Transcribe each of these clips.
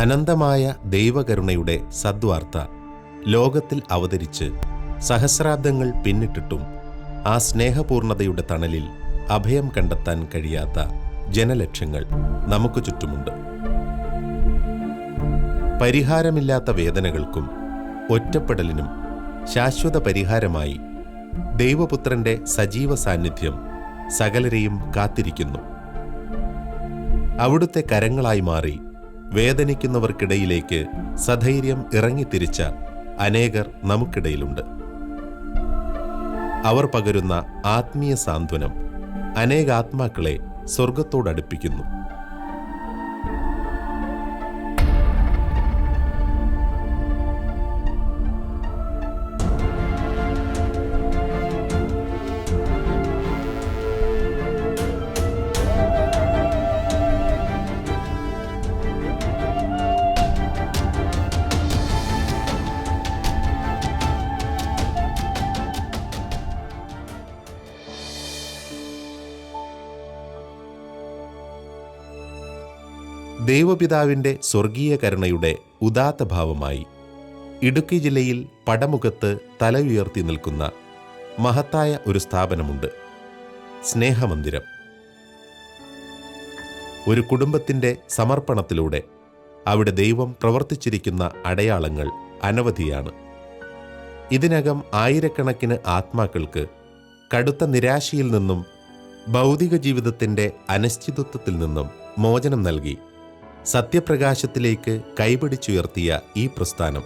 അനന്തമായ ദൈവകരുണയുടെ സദ്വാർത്ത ലോകത്തിൽ അവതരിച്ച് സഹസ്രാബ്ദങ്ങൾ പിന്നിട്ടിട്ടും ആ സ്നേഹപൂർണതയുടെ തണലിൽ അഭയം കണ്ടെത്താൻ കഴിയാത്ത ജനലക്ഷങ്ങൾ നമുക്ക് ചുറ്റുമുണ്ട്. പരിഹാരമില്ലാത്ത വേദനകൾക്കും ഒറ്റപ്പെടലിനും ശാശ്വത പരിഹാരമായി ദൈവപുത്രന്റെ സജീവ സാന്നിധ്യം സകലരെയും കാത്തിരിക്കുന്നു. അവിടുത്തെ കരങ്ങളായി മാറി വേദനിക്കുന്നവർക്കിടയിലേക്ക് സധൈര്യം ഇറങ്ങിത്തിരിച്ച അനേകർ നമുക്കിടയിലുണ്ട്. അവർ പകരുന്ന ആത്മീയ സാന്ത്വനം അനേകാത്മാക്കളെ സ്വർഗത്തോടടുപ്പിക്കുന്നു. ദൈവപിതാവിൻ്റെ സ്വർഗീയ കരുണയുടെ ഉദാത്തഭാവമായി ഇടുക്കി ജില്ലയിൽ പടമുഖത്ത് തല ഉയർത്തി നിൽക്കുന്ന മഹത്തായ ഒരു സ്ഥാപനമുണ്ട്, സ്നേഹമന്ദിരം. ഒരു കുടുംബത്തിൻ്റെ സമർപ്പണത്തിലൂടെ അവിടെ ദൈവം പ്രവർത്തിച്ചിരിക്കുന്ന അടയാളങ്ങൾ അനവധിയാണ്. ഇതിനകം ആയിരക്കണക്കിന് ആത്മാക്കൾക്ക് കടുത്ത നിരാശയിൽ നിന്നും ഭൗതിക ജീവിതത്തിൻ്റെ അനിശ്ചിതത്വത്തിൽ നിന്നും മോചനം നൽകി സത്യപ്രകാശത്തിലേക്ക് കൈപിടിച്ചുയർത്തിയ ഈ പ്രസ്ഥാനം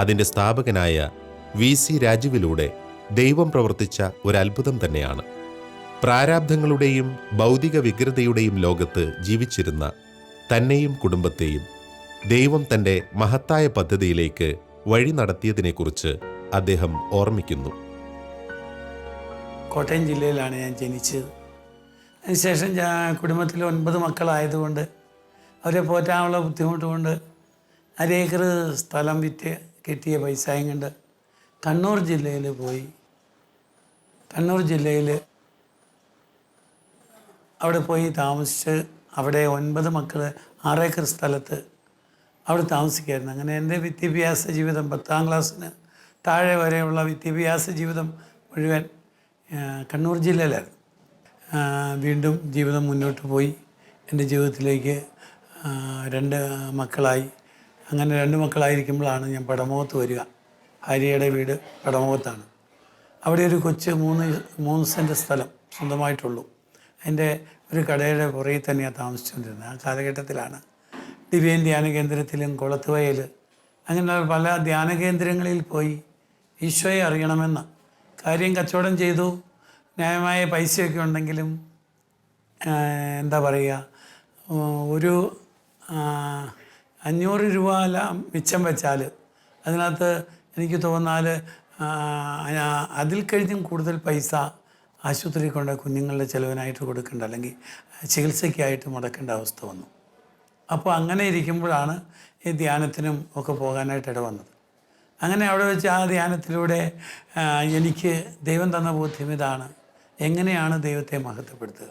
അതിൻ്റെ സ്ഥാപകനായ VC രാജുവിലൂടെ ദൈവം പ്രവർത്തിച്ച ഒരത്ഭുതം തന്നെയാണ്. പ്രാരാബ്ധങ്ങളുടെയും ഭൗതിക വികൃതയുടെയും ലോകത്ത് ജീവിച്ചിരുന്ന തന്നെയും കുടുംബത്തെയും ദൈവം തൻ്റെ മഹത്തായ പദ്ധതിയിലേക്ക് വഴി നടത്തിയതിനെക്കുറിച്ച് അദ്ദേഹം ഓർമ്മിക്കുന്നു. കോട്ടയം ജില്ലയിലാണ് ഞാൻ ജനിച്ചത്. അതിനുശേഷം കുടുംബത്തിൽ 9 മക്കളായതുകൊണ്ട് അവരെ പോറ്റാനുള്ള ബുദ്ധിമുട്ട് കൊണ്ട് അരേക്കർ സ്ഥലം വിറ്റ് കിട്ടിയ പൈസയും കൊണ്ട് കണ്ണൂർ ജില്ലയിൽ പോയി. കണ്ണൂർ ജില്ലയിൽ അവിടെ പോയി താമസിച്ച് അവിടെ 9 മക്കൾ 6 ഏക്കർ സ്ഥലത്ത് അവിടെ താമസിക്കായിരുന്നു. അങ്ങനെ എൻ്റെ വിദ്യാഭ്യാസ ജീവിതം 10ാം ക്ലാസ്സിന് താഴെ വരെയുള്ള വിദ്യാഭ്യാസ ജീവിതം മുഴുവൻ കണ്ണൂർ ജില്ലയിലായിരുന്നു. വീണ്ടും ജീവിതം മുന്നോട്ട് പോയി. എൻ്റെ ജീവിതത്തിലേക്ക് 2 മക്കളായി. അങ്ങനെ 2 മക്കളായിരിക്കുമ്പോഴാണ് ഞാൻ പടമുഖത്ത് വരിക. ഭാര്യയുടെ വീട് പടമുഖത്താണ്. അവിടെ ഒരു കൊച്ച് 3 സെൻറ്റ് സ്ഥലം സ്വന്തമായിട്ടുള്ളൂ. അതിൻ്റെ ഒരു കടയുടെ പുറകിൽ തന്നെയാണ് താമസിച്ചുകൊണ്ടിരുന്നത്. ആ കാലഘട്ടത്തിലാണ് ദിവ്യൻ ധ്യാന കേന്ദ്രത്തിലും കുളത്തുവയൽ അങ്ങനെ പല ധ്യാന കേന്ദ്രങ്ങളിൽ പോയി ഈശോയെ അറിയണമെന്ന കാര്യം കച്ചവടം ചെയ്തു. ന്യായമായ പൈസയൊക്കെ ഉണ്ടെങ്കിലും എന്താ പറയുക, ഒരു 500 രൂപ മിച്ചം വെച്ചാൽ അതിനകത്ത് എനിക്ക് തോന്നാൽ അതിൽ കഴിഞ്ഞും കൂടുതൽ പൈസ ആശുപത്രി കൊണ്ട് കുഞ്ഞുങ്ങളുടെ ചിലവിനായിട്ട് കൊടുക്കേണ്ട അല്ലെങ്കിൽ ചികിത്സയ്ക്കായിട്ട് മുടക്കേണ്ട അവസ്ഥ വന്നു. അപ്പോൾ അങ്ങനെ ഇരിക്കുമ്പോഴാണ് ഈ ധ്യാനത്തിനും ഒക്കെ പോകാനായിട്ട് ഇടവന്നത്. അങ്ങനെ അവിടെ വെച്ച് ആ ധ്യാനത്തിലൂടെ എനിക്ക് ദൈവം തന്ന ബോധ്യം ഇതാണ്: എങ്ങനെയാണ് ദൈവത്തെ മഹത്വപ്പെടുത്തുക,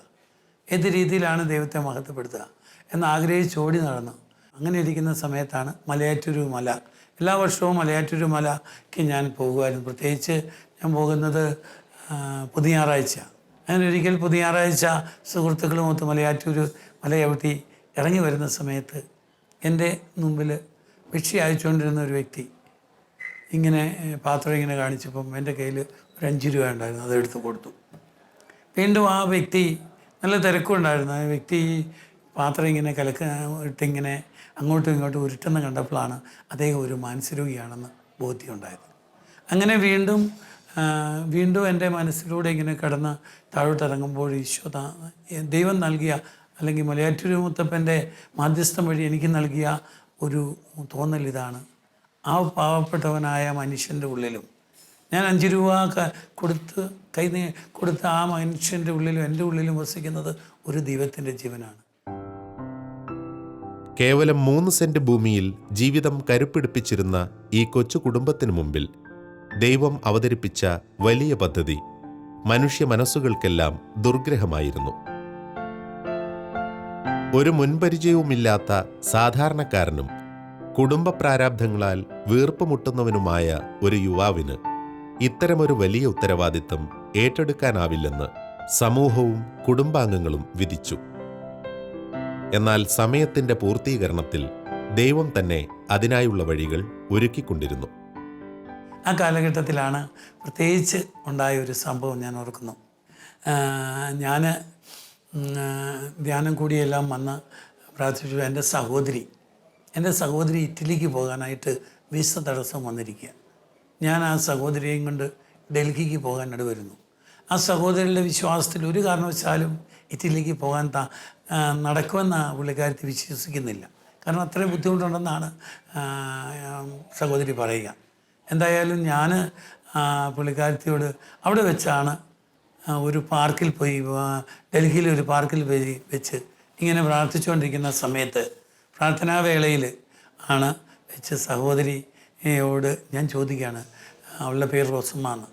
ഏത് രീതിയിലാണ് ദൈവത്തെ മഹത്വപ്പെടുത്തുക എന്നാഗ്രഹിച്ച് ഓടി നടന്നു. അങ്ങനെ ഇരിക്കുന്ന സമയത്താണ് മലയാറ്റൂർ മല. എല്ലാ വർഷവും മലയാറ്റൂർ മലയ്ക്ക് ഞാൻ പോകുമായിരുന്നു. പ്രത്യേകിച്ച് ഞാൻ പോകുന്നത് പുതിയ ഞായറാഴ്ച. അങ്ങനെ ഒരിക്കൽ പുതിയ ഞായറാഴ്ച സുഹൃത്തുക്കളുമൊത്ത് മലയാറ്റൂർ മല ചവിട്ടി ഇറങ്ങി വരുന്ന സമയത്ത് എൻ്റെ മുമ്പിൽ ഭിക്ഷ അയച്ചുകൊണ്ടിരുന്ന ഒരു വ്യക്തി ഇങ്ങനെ പാത്രം ഇങ്ങനെ കാണിച്ചപ്പം എൻ്റെ കയ്യിൽ ഒരു 5 രൂപ ഉണ്ടായിരുന്നു. അതെടുത്ത് കൊടുത്തു. വീണ്ടും ആ വ്യക്തി, നല്ല തിരക്കുണ്ടായിരുന്നു, ആ വ്യക്തി പാത്രം ഇങ്ങനെ ഇട്ടിങ്ങനെ അങ്ങോട്ടും ഇങ്ങോട്ടും ഉരുട്ടെന്ന് കണ്ടപ്പോഴാണ് അദ്ദേഹം ഒരു മാനസരോഗിയാണെന്ന് ബോധ്യമുണ്ടായത്. അങ്ങനെ വീണ്ടും എൻ്റെ മനസ്സിലൂടെ ഇങ്ങനെ കടന്ന് താഴോട്ടിറങ്ങുമ്പോൾ ഈശോ ദൈവം നൽകിയ അല്ലെങ്കിൽ മലയാറ്റൂർ മുത്തപ്പൻ്റെ മാധ്യസ്ഥം വഴി എനിക്ക് നൽകിയ ഒരു തോന്നൽ ഇതാണ്: ആ പാവപ്പെട്ടവനായ മനുഷ്യൻ്റെ ഉള്ളിലും ഞാൻ 5 രൂപ കൊടുത്ത് ആ മനുഷ്യൻ്റെ ഉള്ളിലും എൻ്റെ ഉള്ളിലും വസിക്കുന്നത് ഒരു ദൈവത്തിൻ്റെ ജീവനാണ്. കേവലം 3 സെന്റ് ഭൂമിയിൽ ജീവിതം കരുപ്പിടിപ്പിച്ചിരുന്ന ഈ കൊച്ചു കുടുംബത്തിനു മുമ്പിൽ ദൈവം അവതരിപ്പിച്ച വലിയ പദ്ധതി മനുഷ്യ മനസ്സുകൾക്കെല്ലാം ദുർഗ്രഹമായിരുന്നു. ഒരു മുൻപരിചയവുമില്ലാത്ത സാധാരണക്കാരനും കുടുംബ പ്രാരാബ്ധങ്ങളാൽ വീർപ്പുമുട്ടുന്നവനുമായ ഒരു യുവാവിന് ഇത്തരമൊരു വലിയ ഉത്തരവാദിത്തം ഏറ്റെടുക്കാനാവില്ലെന്ന് സമൂഹവും കുടുംബാംഗങ്ങളും വിധിച്ചു. എന്നാൽ സമയത്തിന്റെ പൂർത്തീകരണത്തിൽ ദൈവം തന്നെ അതിനായുള്ള വഴികൾ ഒരുക്കിക്കൊണ്ടിരുന്നു. ആ കാലഘട്ടത്തിലാണ് പ്രത്യേകിച്ച് ഉണ്ടായ ഒരു സംഭവം ഞാൻ ഓർക്കുന്നു. ഞാൻ ധ്യാനം കൂടിയെല്ലാം വന്ന് പ്രാർത്ഥിച്ചു. എൻ്റെ സഹോദരി ഇറ്റലിക്ക് പോകാനായിട്ട് വിസ തടസ്സം വന്നിരിക്കുക. ഞാൻ ആ സഹോദരിയെയും കൊണ്ട് ഡൽഹിക്ക് പോകാൻ ഇടവരുന്നു. ആ സഹോദരിയുടെ വിശ്വാസത്തിൽ ഒരു കാരണവശാലും ഇറ്റലിക്ക് പോകാൻ നടക്കുമെന്ന് പുള്ളിക്കാരത്തി വിശ്വസിക്കുന്നില്ല. കാരണം അത്രയും ബുദ്ധിമുട്ടുണ്ടെന്നാണ് സഹോദരി പറയുക. എന്തായാലും ഞാൻ പുള്ളിക്കാരത്തിയോട് അവിടെ വെച്ചാണ് ഒരു പാർക്കിൽ പോയി, ഡൽഹിയിലെ ഒരു പാർക്കിൽ പോയി വെച്ച് ഇങ്ങനെ പ്രാർത്ഥിച്ചുകൊണ്ടിരിക്കുന്ന സമയത്ത് പ്രാർത്ഥനാവേളയിൽ ആണ് വെച്ച് സഹോദരിയോട് ഞാൻ ചോദിക്കുകയാണ്, അവളുടെ പേര് റോസമ്മ എന്ന്.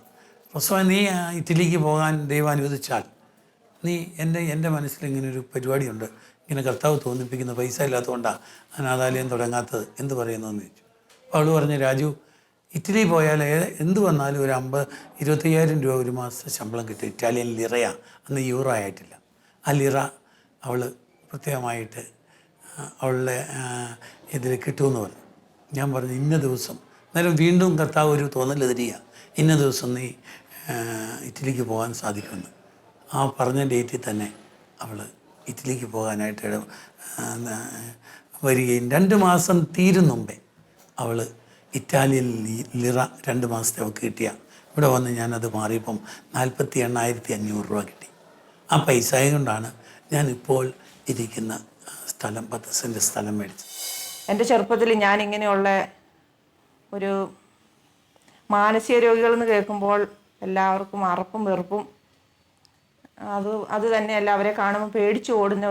റോസമ്മ, നീ ഇറ്റലിക്ക് പോകാൻ ദൈവം അനുവദിച്ചാൽ നീ എൻ്റെ മനസ്സിൽ ഇങ്ങനൊരു പരിപാടിയുണ്ട്, ഇങ്ങനെ കർത്താവ് തോന്നിപ്പിക്കുന്ന പൈസ ഇല്ലാത്തതുകൊണ്ടാണ് അനാഥാലയം തുടങ്ങാത്തത്, എന്ത് പറയുന്നതെന്ന് ചോദിച്ചു. അപ്പോൾ അവൾ പറഞ്ഞു, രാജു, ഇറ്റലി പോയാൽ എന്ത് വന്നാലും ഒരു 25,000 രൂപ ഒരു മാസത്തെ ശമ്പളം കിട്ടും. ഇറ്റാലിയൻ ലിറയാണ്, അന്ന് യൂറോ ആയിട്ടില്ല. ആ ലിറ അവൾ പ്രത്യേകമായിട്ട് അവളുടെ ഇതിൽ കിട്ടുമെന്ന് പറഞ്ഞു. ഞാൻ പറഞ്ഞു, ഇന്ന ദിവസം, എന്നാലും വീണ്ടും കർത്താവ് ഒരു തോന്നൽ തരിക, ഇന്ന ദിവസം നീ ഇറ്റലിക്ക് പോകാൻ സാധിക്കുമെന്ന്. ആ പറഞ്ഞ ഡേറ്റിൽ തന്നെ അവൾ ഇറ്റലിക്ക് പോകാനായിട്ട് വരികയും 2 മാസം തീരും മുമ്പേ അവൾ ഇറ്റാലിയൻ ലിറ 2 മാസത്തെ അവൾക്ക് കിട്ടിയ. ഇവിടെ വന്ന് ഞാനത് മാറിയപ്പം 48,500 രൂപ കിട്ടി. ആ പൈസയും കൊണ്ടാണ് ഞാനിപ്പോൾ ഇരിക്കുന്ന സ്ഥലം, 10 സെൻറ്റ് സ്ഥലം മേടിച്ചത്. എൻ്റെ ചെറുപ്പത്തിൽ ഞാനിങ്ങനെയുള്ള ഒരു മാനസിക രോഗികളെന്ന് കേൾക്കുമ്പോൾ എല്ലാവർക്കും അറപ്പും വെറുപ്പും, അത് തന്നെയല്ല, അവരെ കാണുമ്പോൾ പേടിച്ചു ഓടുന്ന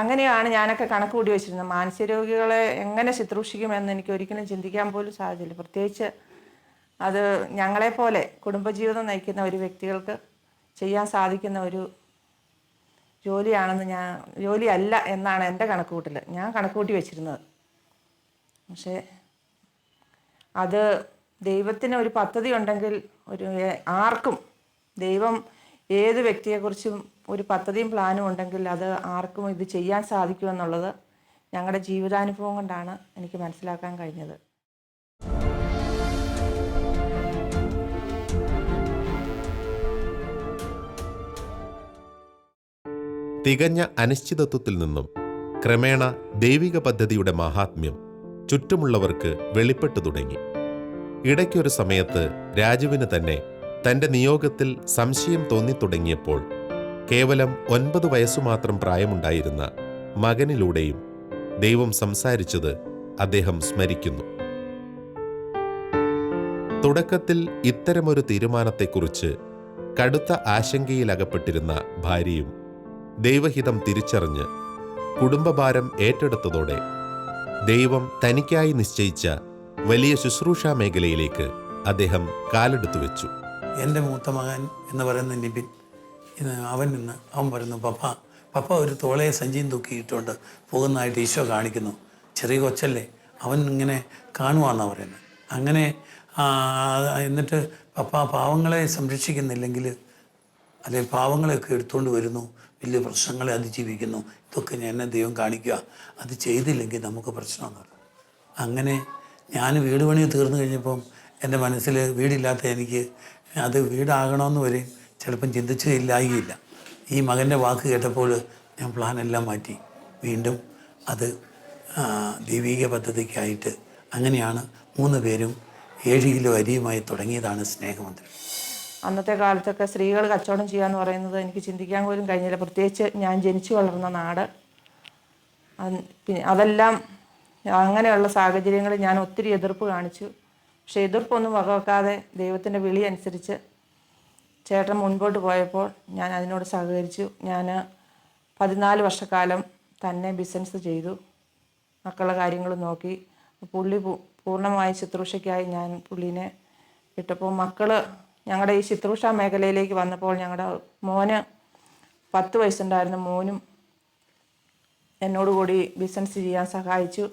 അങ്ങനെയാണ് ഞാനൊക്കെ കണക്ക് കൂടി വെച്ചിരുന്നത്. മാനസിക രോഗികളെ എങ്ങനെ ശുശ്രൂഷിക്കുമെന്ന് എനിക്ക് ഒരിക്കലും ചിന്തിക്കാൻ പോലും സാധിച്ചില്ല. പ്രത്യേകിച്ച് അത് ഞങ്ങളെപ്പോലെ കുടുംബജീവിതം നയിക്കുന്ന ഒരു വ്യക്തികൾക്ക് ചെയ്യാൻ സാധിക്കുന്ന ഒരു ജോലിയല്ല എന്നാണ് എൻ്റെ കണക്കുകൂട്ടൽ. ഞാൻ കണക്കുകൂട്ടി വെച്ചിരുന്നത്. പക്ഷേ അത് ദൈവത്തിന് ഒരു പദ്ധതി ഉണ്ടെങ്കിൽ ആർക്കും, ദൈവം ഏത് വ്യക്തിയെക്കുറിച്ചും ഒരു പദ്ധതിയും പ്ലാനും ഉണ്ടെങ്കിൽ അത് ആർക്കും ഇത് ചെയ്യാൻ സാധിക്കുമെന്നുള്ളത് ഞങ്ങളുടെ ജീവിതാനുഭവം കൊണ്ടാണ് എനിക്ക് മനസ്സിലാക്കാൻ കഴിഞ്ഞത്. തികഞ്ഞ അനിശ്ചിതത്വത്തിൽ നിന്നും ക്രമേണ ദൈവിക പദ്ധതിയുടെ മാഹാത്മ്യം ചുറ്റുമുള്ളവർക്ക് വെളിപ്പെട്ടു തുടങ്ങി. ഇടയ്ക്കൊരു സമയത്ത് രാജുവിന് തന്നെ തന്റെ നിയോഗത്തിൽ സംശയം തോന്നിത്തുടങ്ങിയപ്പോൾ കേവലം 9 വയസ്സു മാത്രം പ്രായമുണ്ടായിരുന്ന മകനിലൂടെയും ദൈവം സംസാരിച്ചത് അദ്ദേഹം സ്മരിക്കുന്നു. തുടക്കത്തിൽ ഇത്തരമൊരു തീരുമാനത്തെക്കുറിച്ച് കടുത്ത ആശങ്കയിലകപ്പെട്ടിരുന്ന ഭാര്യയും ദൈവഹിതം തിരിച്ചറിഞ്ഞ് കുടുംബഭാരം ഏറ്റെടുത്തതോടെ ദൈവം തനിക്കായി നിശ്ചയിച്ച വലിയ ശുശ്രൂഷാ മേഖലയിലേക്ക് അദ്ദേഹം കാലെടുത്തു വെച്ചു. എൻ്റെ മൂത്ത മകൻ എന്ന് പറയുന്ന നിബിൻ, അവൻ പറയുന്നു, പപ്പ ഒരു തോളയെ സഞ്ചിയും തൂക്കിയിട്ടുണ്ട് പോകുന്നതായിട്ട് ഈശോ കാണിക്കുന്നു. ചെറിയ കൊച്ചല്ലേ, അവൻ ഇങ്ങനെ കാണുവാന്നാണ് പറയുന്നത്. അങ്ങനെ എന്നിട്ട് പപ്പ പാവങ്ങളെ സംരക്ഷിക്കുന്നില്ലെങ്കിൽ, അല്ലെങ്കിൽ പാവങ്ങളെയൊക്കെ എടുത്തുകൊണ്ട് വരുന്നു, വലിയ പ്രശ്നങ്ങളെ അതിജീവിക്കുന്നു, ഇതൊക്കെ എന്നെ ദൈവം കാണിക്കുക, അത് ചെയ്തില്ലെങ്കിൽ നമുക്ക് പ്രശ്നമെന്ന് പറഞ്ഞു. അങ്ങനെ ഞാൻ വീട് പണി തീർന്നു കഴിഞ്ഞപ്പം എൻ്റെ മനസ്സിൽ വീടില്ലാത്ത എനിക്ക് അത് വീടാകണമെന്ന് വരെ ചിലപ്പം ചിന്തിച്ചില്ലായില്ല. ഈ മകൻ്റെ വാക്ക് കേട്ടപ്പോൾ ഞാൻ പ്ലാനെല്ലാം മാറ്റി വീണ്ടും അത് ദൈവിക പദ്ധതിക്കായിട്ട് അങ്ങനെയാണ് 3 പേരും 7 കിലോ അരിയുമായി തുടങ്ങിയതാണ് സ്നേഹമന്ത്രി. അന്നത്തെ കാലത്തൊക്കെ സ്ത്രീകൾ കച്ചവടം ചെയ്യാന്ന് പറയുന്നത് എനിക്ക് ചിന്തിക്കാൻ പോലും കഴിഞ്ഞില്ല. പ്രത്യേകിച്ച് ഞാൻ ജനിച്ചു വളർന്ന നാട്, അതെല്ലാം അങ്ങനെയുള്ള സാഹചര്യങ്ങളിൽ ഞാൻ ഒത്തിരി എതിർപ്പ് കാണിച്ചു. പക്ഷേ എതിർപ്പൊന്നും വകവെക്കാതെ ദൈവത്തിൻ്റെ വിളി അനുസരിച്ച് ചേട്ടൻ മുൻപോട്ട് പോയപ്പോൾ ഞാൻ അതിനോട് സഹകരിച്ചു. ഞാൻ 14 വർഷക്കാലം തന്നെ ബിസിനസ് ചെയ്തു, മക്കളുടെ കാര്യങ്ങൾ നോക്കി. പുള്ളി പൂർണ്ണമായ ശുശ്രൂഷയ്ക്കായി ഞാൻ പുള്ളീനെ ഇട്ടപ്പോൾ മക്കൾ ഞങ്ങളുടെ ഈ ശുശ്രൂഷ മേഖലയിലേക്ക് വന്നപ്പോൾ ഞങ്ങളുടെ മോന് 10 വയസ്സുണ്ടായിരുന്ന മോനും എന്നോട് കൂടി ബിസിനസ് ചെയ്യാൻ സഹായിച്ചു.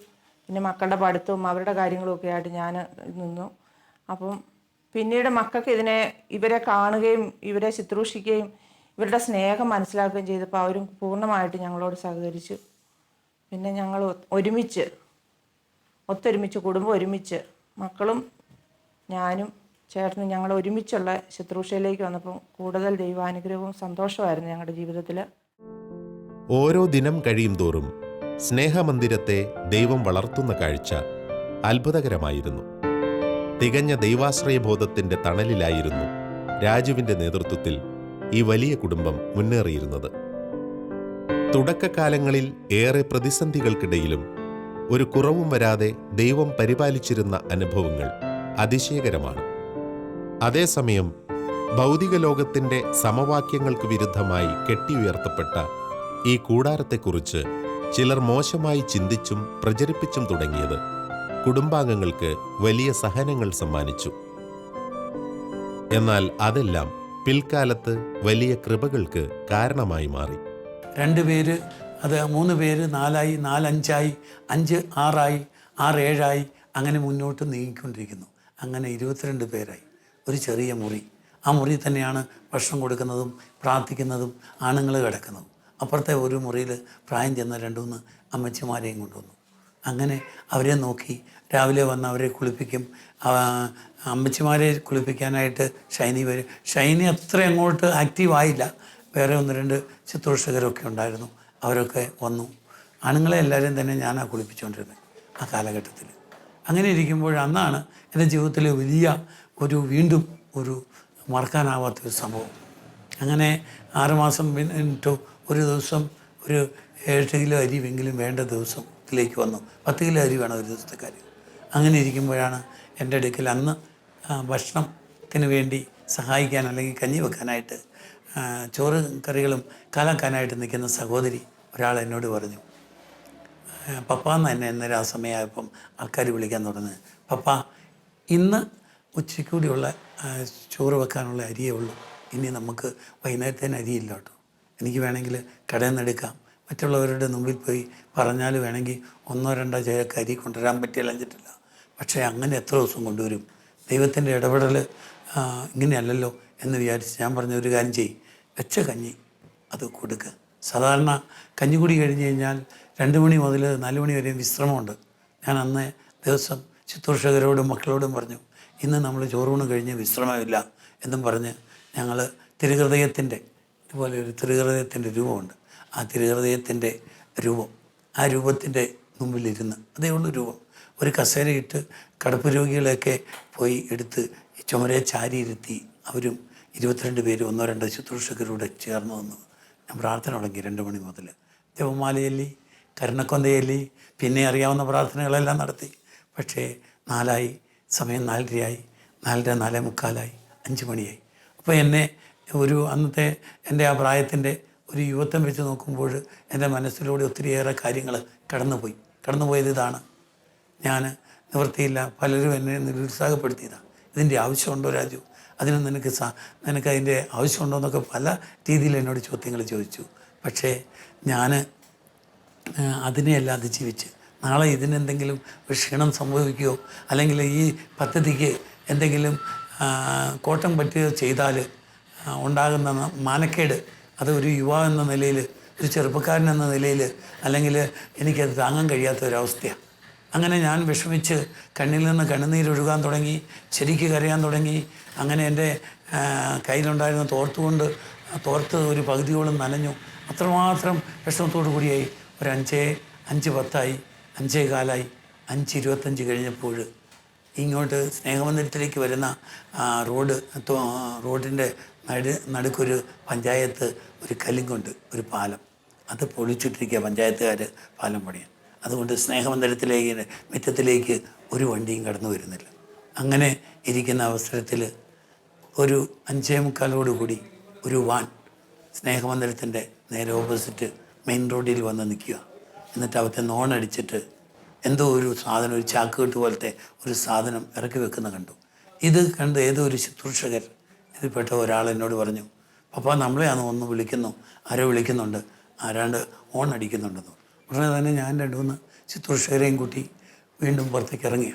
പിന്നെ മക്കളുടെ പഠിത്തവും അവരുടെ കാര്യങ്ങളുമൊക്കെ ആയിട്ട് ഞാൻ നിന്നു. അപ്പം പിന്നീട് മക്കൾക്ക് ഇവരെ കാണുകയും ഇവരെ ശുശ്രൂഷിക്കുകയും ഇവരുടെ സ്നേഹം മനസ്സിലാക്കുകയും ചെയ്തപ്പോൾ അവരും പൂർണ്ണമായിട്ട് ഞങ്ങളോട് സഹകരിച്ചു. പിന്നെ ഞങ്ങൾ ഒത്തൊരുമിച്ച് കുടുംബം ഒരുമിച്ച് മക്കളും ഞാനും ചേട്ടനും ഞങ്ങൾ ഒരുമിച്ചുള്ള ശുശ്രൂഷയിലേക്ക് വന്നപ്പം കൂടുതൽ ദൈവാനുഗ്രഹവും സന്തോഷമായിരുന്നു ഞങ്ങളുടെ ജീവിതത്തിൽ. ഓരോ ദിനം കഴിയും തോറും സ്നേഹമന്ദിരത്തെ ദൈവം വളർത്തുന്ന കാഴ്ച അത്ഭുതകരമായിരുന്നു. തികഞ്ഞ ദൈവാശ്രയബോധത്തിന്റെ തണലിലായിരുന്നു രാജുവിന്റെ നേതൃത്വത്തിൽ ഈ വലിയ കുടുംബം മുന്നേറിയിരുന്നത്. തുടക്കകാലങ്ങളിൽ ഏറെ പ്രതിസന്ധികൾക്കിടയിലും ഒരു കുറവും വരാതെ ദൈവം പരിപാലിച്ചിരുന്ന അനുഭവങ്ങൾ അതിശയകരമാണ്. അതേസമയം ഭൗതിക ലോകത്തിന്റെ സമവാക്യങ്ങൾക്ക് വിരുദ്ധമായി കെട്ടിയുയർത്തപ്പെട്ട ഈ കൂടാരത്തെക്കുറിച്ച് ചിലർ മോശമായി ചിന്തിച്ചും പ്രചരിപ്പിച്ചും തുടങ്ങിയത് കുടുംബാംഗങ്ങൾക്ക് വലിയ സഹനങ്ങൾ സമ്മാനിച്ചു. എന്നാൽ അതെല്ലാം പിൽക്കാലത്ത് വലിയ കൃപകൾക്ക് കാരണമായി മാറി. 2 പേര്, അത് 3 പേര്, 4 ആയി, 4 5 ആയി, 5 6 ആയി, 6 7 ആയി, അങ്ങനെ മുന്നോട്ട് നീങ്ങിക്കൊണ്ടിരിക്കുന്നു. അങ്ങനെ 22 പേരായി. ഒരു ചെറിയ മുറി, ആ മുറി തന്നെയാണ് ഭക്ഷണം കൊടുക്കുന്നതും പ്രാർത്ഥിക്കുന്നതും ആണുങ്ങൾ കിടക്കുന്നതും. അപ്പുറത്തെ ഒരു മുറിയിൽ പ്രായം ചെന്ന 2-3 അമ്മച്ചിമാരെയും കൊണ്ടുവന്നു. അങ്ങനെ അവരെ നോക്കി രാവിലെ വന്ന് അവരെ കുളിപ്പിക്കും. അമ്മച്ചിമാരെ കുളിപ്പിക്കാനായിട്ട് ഷൈനി വരും. ഷൈനി അത്ര അങ്ങോട്ട് ആക്റ്റീവായില്ല. വേറെ 1-2 ശുശ്രൂഷകരൊക്കെ ഉണ്ടായിരുന്നു. അവരൊക്കെ വന്നു. ആണുങ്ങളെ എല്ലാവരും തന്നെ ഞാനാണ് കുളിപ്പിച്ചുകൊണ്ടിരുന്നത് ആ കാലഘട്ടത്തിൽ. അങ്ങനെ ഇരിക്കുമ്പോൾ അന്നാണ് എൻ്റെ ജീവിതത്തിൽ വലിയ വീണ്ടും ഒരു മറക്കാനാവാത്തൊരു സംഭവം. അങ്ങനെ 6 മാസം പിന്നിട്ട് ഒരു ദിവസം ഒരു 7 കിലോ അരിയെങ്കിലും വേണ്ട ദിവസത്തിലേക്ക് വന്നു. 10 കിലോ അരി വേണം ഒരു ദിവസത്തെ കാര്യം. അങ്ങനെ ഇരിക്കുമ്പോഴാണ് എൻ്റെ അടുക്കൽ അന്ന് ഭക്ഷണത്തിന് വേണ്ടി സഹായിക്കാൻ അല്ലെങ്കിൽ കഞ്ഞി വെക്കാനായിട്ട് ചോറ് കറികളും കലക്കാനായിട്ട് നിൽക്കുന്ന സഹോദരി ഒരാൾ എന്നോട് പറഞ്ഞു, പപ്പ എന്ന് തന്നെ എന്നൊരു ആ സമയമായപ്പം ആൾക്കാർ വിളിക്കാൻ തുടങ്ങി. പപ്പ, ഇന്ന് ഉച്ചയ്ക്കൂടിയുള്ള ചോറ് വെക്കാനുള്ള അരിയേ ഉള്ളൂ. ഇനി നമുക്ക് വൈകുന്നേരത്തേന് അരിയില്ല കേട്ടോ. എനിക്ക് വേണമെങ്കിൽ കടയിൽ നിന്ന് എടുക്കാം. മറ്റുള്ളവരുടെ മുമ്പിൽ പോയി പറഞ്ഞാൽ വേണമെങ്കിൽ 1-2 ചായക്ക് അരി കൊണ്ടുവരാൻ പറ്റിയില്ല. പക്ഷേ അങ്ങനെ എത്ര ദിവസം കൊണ്ടുവരും? ദൈവത്തിൻ്റെ ഇടപെടൽ ഇങ്ങനെയല്ലല്ലോ എന്ന് വിചാരിച്ച് ഞാൻ പറഞ്ഞ ഒരു കാര്യം ചെയ്യും, വെച്ച കഞ്ഞി അത് കൊടുക്കുക. സാധാരണ കഞ്ഞി കുടി കഴിഞ്ഞ് കഴിഞ്ഞാൽ 2 മണി മുതൽ 4 മണി വരെയും വിശ്രമമുണ്ട്. ഞാൻ അന്ന് ദിവസം ശുശ്രൂഷകരോടും മക്കളോടും പറഞ്ഞു, ഇന്ന് നമ്മൾ ചോറൂണ് കഴിഞ്ഞ് വിശ്രമമില്ല എന്നും പറഞ്ഞ് ഞങ്ങൾ തിരുഹൃദയത്തിൻ്റെ ഇതുപോലെ ഒരു തിരുഹൃദയത്തിൻ്റെ രൂപമുണ്ട്. ആ തിരുഹൃദയത്തിൻ്റെ രൂപം, ആ രൂപത്തിൻ്റെ മുമ്പിലിരുന്ന്, അതേ ഉള്ളൂ രൂപം, ഒരു കസേരയിട്ട് കടപ്പ് രോഗികളെയൊക്കെ പോയി എടുത്ത് ചുമരെ ചാരിയിരുത്തി അവരും 22 പേര് 1-2 ശുശ്രൂഷകരോട് ചേർന്ന് വന്നു. ഞാൻ പ്രാർത്ഥന തുടങ്ങി 2 മണി മുതൽ. ജപമാലയല്ലി, കരുണക്കൊന്തയല്ലി, പിന്നെ അറിയാവുന്ന പ്രാർത്ഥനകളെല്ലാം നടത്തി. പക്ഷേ 4 ആയി, സമയം 4:30 ആയി, 4:30, 4:45, 5 മണിയായി. അപ്പോൾ എന്നെ അന്നത്തെ എൻ്റെ ആ പ്രായത്തിൻ്റെ ഒരു യുവത്വം വെച്ച് നോക്കുമ്പോൾ എൻ്റെ മനസ്സിലൂടെ ഒത്തിരിയേറെ കാര്യങ്ങൾ കടന്നുപോയത് ഇതാണ്. ഞാൻ നിവൃത്തിയില്ല, പലരും എന്നെ നിരുത്സാഹപ്പെടുത്തിയതാണ്. ഇതിൻ്റെ ആവശ്യമുണ്ടോ രാജു? അതിന് നിനക്ക് അതിൻ്റെ ആവശ്യമുണ്ടോ എന്നൊക്കെ പല രീതിയിൽ എന്നോട് ചോദ്യങ്ങൾ ചോദിച്ചു. പക്ഷേ ഞാൻ അതിനെയെല്ലാം അതിജീവിച്ച് നാളെ ഇതിനെന്തെങ്കിലും ഒരു ക്ഷീണം സംഭവിക്കുകയോ അല്ലെങ്കിൽ ഈ പദ്ധതിക്ക് എന്തെങ്കിലും കോട്ടം പറ്റുകയോ ചെയ്താൽ ഉണ്ടാകുന്ന മാനക്കേട്, അത് ഒരു യുവാവ് എന്ന നിലയിൽ, ഒരു ചെറുപ്പക്കാരൻ എന്ന നിലയിൽ അല്ലെങ്കിൽ എനിക്കത് താങ്ങാൻ കഴിയാത്ത ഒരവസ്ഥയാണ്. അങ്ങനെ ഞാൻ വിഷമിച്ച് കണ്ണിൽ നിന്ന് കണ്ണുനീരൊഴുകാൻ തുടങ്ങി, ശരിക്ക് കരയാൻ തുടങ്ങി. അങ്ങനെ എൻ്റെ കയ്യിലുണ്ടായിരുന്ന തോർത്ത് ഒരു പകുതിയോളം നനഞ്ഞു. അത്രമാത്രം വിഷമത്തോടു കൂടിയായി. ഒരു 5:10 5:15 5:25 കഴിഞ്ഞപ്പോൾ ഇങ്ങോട്ട് സ്നേഹമന്ദിരത്തിലേക്ക് വരുന്ന റോഡിൻ്റെ നടുക്കൊരു പഞ്ചായത്ത് ഒരു കല്ലിങ്കൊണ്ട് ഒരു പാലം, അത് പൊളിച്ചിട്ടിരിക്കുക പഞ്ചായത്തുകാർ പാലം പണിയാൻ. അതുകൊണ്ട് സ്നേഹമന്ദിരത്തിലേക്ക് മുറ്റത്തിലേക്ക് ഒരു വണ്ടിയും കടന്നു വരുന്നില്ല. അങ്ങനെ ഇരിക്കുന്ന അവസരത്തിൽ ഒരു 5:45 ഒരു വാൻ സ്നേഹമന്ദിരത്തിൻ്റെ നേരെ ഓപ്പോസിറ്റ് മെയിൻ റോഡിൽ വന്ന് നിൽക്കുക. എന്നിട്ട് അവത്തെ നോണടിച്ചിട്ട് എന്തോ ഒരു സാധനം, ഒരു ചാക്കുകെട്ട് പോലത്തെ ഒരു സാധനം ഇറക്കി വെക്കുന്ന കണ്ടു. ഇത് കണ്ട് ഏതോ ഒരു ശുശ്രൂഷകർ ഇതിൽപ്പെട്ട ഒരാൾ എന്നോട് പറഞ്ഞു, പപ്പ നമ്മളെയാണ് ഒന്ന് വിളിക്കുന്നു, ആരോ വിളിക്കുന്നുണ്ട്, ആരാണ്ട് ഓൺ അടിക്കുന്നുണ്ടെന്ന്. ഉടനെ തന്നെ ഞാൻ 2-3 ശുശ്രൂഷകരെയും കൂട്ടി വീണ്ടും പുറത്തേക്ക് ഇറങ്ങിയ.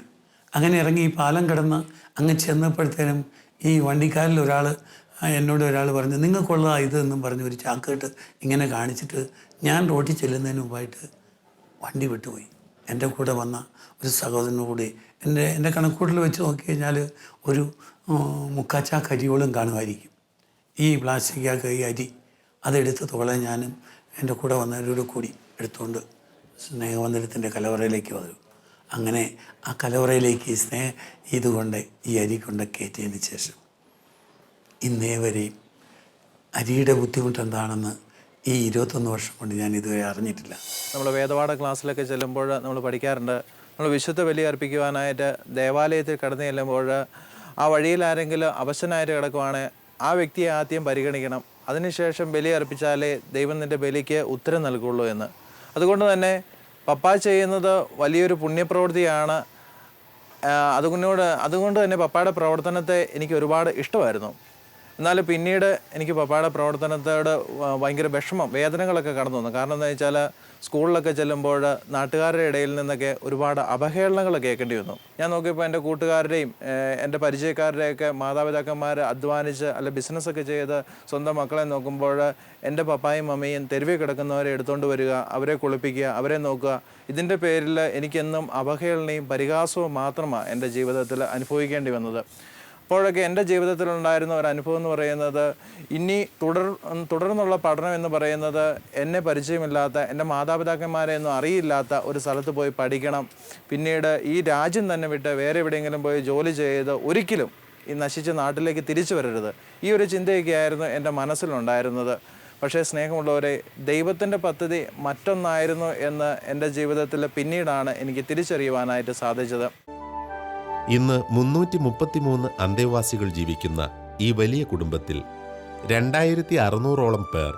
അങ്ങനെ ഇറങ്ങി ഈ പാലം കടന്ന് അങ്ങ് ചെന്നപ്പോഴത്തേനും ഈ വണ്ടിക്കാരിൽ എന്നോട് ഒരാൾ പറഞ്ഞു, നിങ്ങൾക്കുള്ളതാ ഇത് എന്നും പറഞ്ഞ് ഒരു ചാക്കേട്ട് ഇങ്ങനെ കാണിച്ചിട്ട് ഞാൻ റോട്ടിൽ ചെല്ലുന്നതിന് മുമ്പായിട്ട് വണ്ടി വിട്ടുപോയി. എൻ്റെ കൂടെ വന്ന ഒരു സഹോദരനും കൂടി എൻ്റെ കണക്കൂട്ടിൽ വെച്ച് നോക്കിക്കഴിഞ്ഞാൽ ഒരു 3/4 ചാക്ക് അരിയോളം കാണുമായിരിക്കും. ഈ പ്ലാസ്റ്റിക്കാക്ക് ഈ അരി അതെടുത്ത് തോളെ ഞാനും എൻ്റെ കൂടെ വന്നവരോട് കൂടി എടുത്തുകൊണ്ട് സ്നേഹമന്ദിരത്തിൻ്റെ കലവറയിലേക്ക് വന്നു. അങ്ങനെ ആ കലവറയിലേക്ക് ഇതുകൊണ്ട് ഈ അരി കൊണ്ട് കയറ്റിയതിന് ശേഷം ഇന്നേ വരെയും അരിയുടെ ബുദ്ധിമുട്ട് എന്താണെന്ന് ഈ 21 വർഷം കൊണ്ട് ഞാൻ ഇതുവരെ അറിഞ്ഞിട്ടില്ല. നമ്മൾ വേദപാഠ ക്ലാസ്സിലൊക്കെ ചെല്ലുമ്പോൾ നമ്മൾ പഠിക്കാറുണ്ട്, നമ്മൾ വിശുദ്ധ ബലി അർപ്പിക്കുവാനായിട്ട് ദേവാലയത്തിൽ കടന്നു ചെല്ലുമ്പോൾ ആ വഴിയിൽ ആരെങ്കിലും അവശനായിട്ട് കിടക്കുവാണെങ്കിൽ ആ വ്യക്തിയെ ആദ്യം പരിഗണിക്കണം. അതിനുശേഷം ബലി അർപ്പിച്ചാലേ ദൈവം നിൻ്റെ ബലിക്ക് ഉത്തരം നൽകുള്ളൂ എന്ന്. അതുകൊണ്ട് തന്നെ പപ്പ ചെയ്യുന്നത് വലിയൊരു പുണ്യപ്രവൃത്തിയാണ്. അതുകൊണ്ട് തന്നെ പപ്പയുടെ പ്രവർത്തനത്തെ എനിക്ക് ഒരുപാട് ഇഷ്ടമായിരുന്നു. എന്നാൽ പിന്നീട് എനിക്ക് പപ്പയുടെ പ്രവർത്തനത്തോട് ഭയങ്കര വിഷമം, വേദനകളൊക്കെ കടന്നു വന്നു. കാരണം എന്താ വെച്ചാൽ സ്കൂളിലൊക്കെ ചെല്ലുമ്പോൾ നാട്ടുകാരുടെ ഇടയിൽ നിന്നൊക്കെ ഒരുപാട് അവഹേളനങ്ങൾ കേൾക്കേണ്ടി വന്നു. ഞാൻ നോക്കിയപ്പോൾ എൻ്റെ കൂട്ടുകാരുടെയും എൻ്റെ പരിചയക്കാരുടെയൊക്കെ മാതാപിതാക്കന്മാർ അധ്വാനിച്ച് അല്ല ബിസിനസ്സൊക്കെ ചെയ്ത് സ്വന്തം മക്കളെ നോക്കുമ്പോൾ എൻ്റെ പപ്പായും മമ്മിയും തെരുവിൽ കിടക്കുന്നവരെ എടുത്തുകൊണ്ട് വരിക, അവരെ കുളിപ്പിക്കുക, അവരെ നോക്കുക. ഇതിൻ്റെ പേരിൽ എനിക്കെന്നും അവഹേളനയും പരിഹാസവും മാത്രമാണ് എൻ്റെ ജീവിതത്തിൽ അനുഭവിക്കേണ്ടി വന്നത്. അപ്പോഴൊക്കെ എൻ്റെ ജീവിതത്തിലുണ്ടായിരുന്ന ഒരു അനുഭവം എന്ന് പറയുന്നത്, ഇനി തുടർന്നുള്ള പഠനം എന്ന് പറയുന്നത് എന്നെ പരിചയമില്ലാത്ത, എൻ്റെ മാതാപിതാക്കന്മാരെ ഒന്നും അറിയില്ലാത്ത ഒരു സ്ഥലത്ത് പോയി പഠിക്കണം. പിന്നീട് ഈ രാജ്യം തന്നെ വിട്ട് വേറെ എവിടെയെങ്കിലും പോയി ജോലി ചെയ്ത് ഒരിക്കലും ഈ നശിച്ച നാട്ടിലേക്ക് തിരിച്ചു വരരുത്. ഈ ഒരു ചിന്തയൊക്കെയായിരുന്നു എൻ്റെ മനസ്സിലുണ്ടായിരുന്നത്. പക്ഷേ സ്നേഹമുള്ളവരെ, ദൈവത്തിൻ്റെ പദ്ധതി മറ്റൊന്നായിരുന്നു എന്ന് എൻ്റെ ജീവിതത്തിൽ പിന്നീടാണ് എനിക്ക് തിരിച്ചറിയുവാനായിട്ട് സാധിച്ചത്. ഇന്ന് 333 അന്തേവാസികൾ ജീവിക്കുന്ന ഈ വലിയ കുടുംബത്തിൽ 2600ഓളം പേർ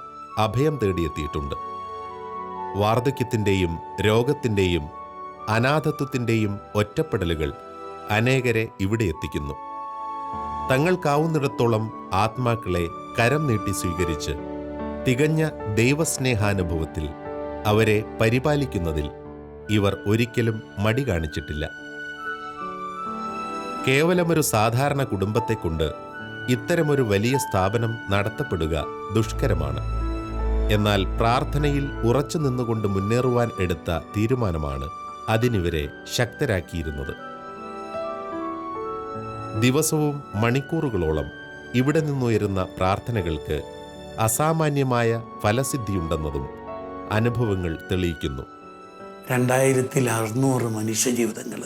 അഭയം തേടിയെത്തിയിട്ടുണ്ട്. വാർദ്ധക്യത്തിൻ്റെയും രോഗത്തിൻ്റെയും അനാഥത്വത്തിൻ്റെയും ഒറ്റപ്പെടലുകൾ അനേകരെ ഇവിടെ എത്തിക്കുന്നു. തങ്ങൾക്കാവുന്നിടത്തോളം ആത്മാക്കളെ കരം നീട്ടി സ്വീകരിച്ച് തികഞ്ഞ ദൈവസ്നേഹാനുഭവത്തിൽ അവരെ പരിപാലിക്കുന്നതിൽ ഇവർ ഒരിക്കലും മടി കാണിച്ചിട്ടില്ല. കേവലമൊരു സാധാരണ കുടുംബത്തെക്കൊണ്ട് ഇത്തരമൊരു വലിയ സ്ഥാപനം നടത്തപ്പെടുക ദുഷ്കരമാണ്. എന്നാൽ പ്രാർത്ഥനയിൽ ഉറച്ചു നിന്നുകൊണ്ട് മുന്നേറുവാൻ എടുത്ത തീരുമാനമാണ് അതിനിവരെ ശക്തരാക്കിയിരുന്നത്. ദിവസവും മണിക്കൂറുകളോളം ഇവിടെ നിന്നുയരുന്ന പ്രാർത്ഥനകൾക്ക് അസാമാന്യമായ ഫലസിദ്ധിയുണ്ടെന്നതും അനുഭവങ്ങൾ തെളിയിക്കുന്നു. 2600 മനുഷ്യജീവിതങ്ങൾ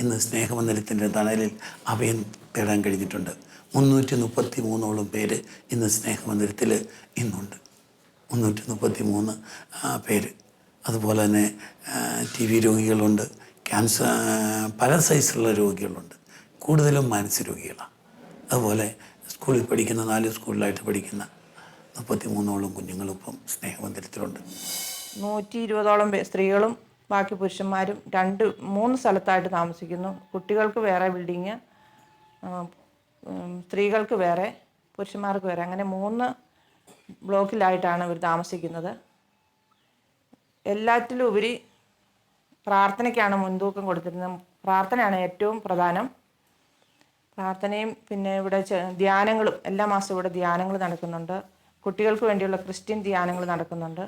ഇന്ന് സ്നേഹമന്ദിരത്തിൻ്റെ തണലിൽ അഭയം തേടാൻ കഴിഞ്ഞിട്ടുണ്ട്. 333ഓളം പേര് ഇന്ന് സ്നേഹമന്ദിരത്തിൽ ഇന്നുണ്ട്. 333 പേര്. അതുപോലെ തന്നെ TB രോഗികളുണ്ട്, ക്യാൻസർ, പല സൈസിലുള്ള രോഗികളുണ്ട്, കൂടുതലും മാനസിക രോഗികളാണ്. അതുപോലെ സ്കൂളിൽ പഠിക്കുന്ന 4 സ്കൂളിലായിട്ട് പഠിക്കുന്ന 33ഓളം കുഞ്ഞുങ്ങളും ഇപ്പം സ്നേഹമന്ദിരത്തിലുണ്ട്. 120ഓളം സ്ത്രീകളും ബാക്കി പുരുഷന്മാരും 2-3 സ്ഥലത്തായിട്ട് താമസിക്കുന്നു. കുട്ടികൾക്ക് വേറെ ബിൽഡിങ്, സ്ത്രീകൾക്ക് വേറെ, പുരുഷന്മാർക്ക് വേറെ, അങ്ങനെ 3 ബ്ലോക്കിലായിട്ടാണ് ഇവർ താമസിക്കുന്നത്. എല്ലാറ്റിലും ഉപരി പ്രാർത്ഥനയ്ക്കാണ് മുൻതൂക്കം കൊടുത്തിരുന്നത്. പ്രാർത്ഥനയാണ് ഏറ്റവും പ്രധാനം. പ്രാർത്ഥനയും പിന്നെ ഇവിടെ ധ്യാനങ്ങളും, എല്ലാ മാസവും ഇവിടെ ധ്യാനങ്ങൾ നടക്കുന്നുണ്ട്. കുട്ടികൾക്ക് വേണ്ടിയുള്ള ക്രിസ്ത്യൻ ധ്യാനങ്ങൾ നടക്കുന്നുണ്ട്.